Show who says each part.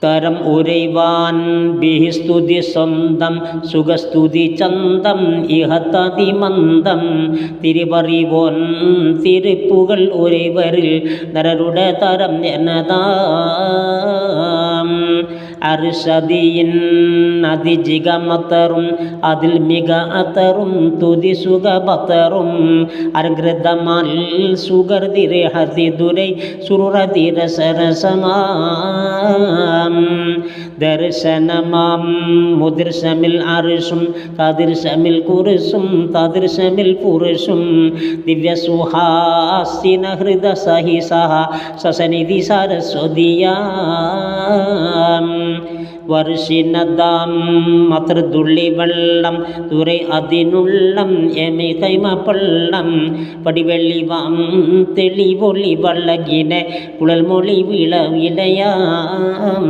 Speaker 1: തരം ഉരൈവാൻ ബിഹിസ്തുതി സ്വന്തം സുഖസ്തുതി ചന്തം ഇഹത്തതി മന്ദം തിരുപറിവോൻ തിരുപ്പുകൾ ഉരൈവരിൽ നരരുടെ തരം എന്നതാം അർഷദിയിൻ അതിജികമത്തറും അതിൽ മിക അത്തറും തുതി സുഖപത്തറും അർഗ്രതമാൽ സുഗർദിരഹതി ദുരൈ സുറുറതിരസരസമാം ദർശനമാം മുദിർശമിൽ അർഷും തദിർശമിൽ കുറിസും തദിർശമിൽ പുരുഷും ദിവ്യസുഹാസിന ഹൃദ സഹിസഹ സസനിധി സരസ്വതിയാം വർഷിനദാം മത്രതുള്ളി വെള്ളം തുറൈ അതിനുള്ളം എമി കൈമപ്പള്ളം പടിവെള്ളിവാം തെളിവൊളി വള്ളകിനെ കുഴൽമൊഴി വിളവിലയാം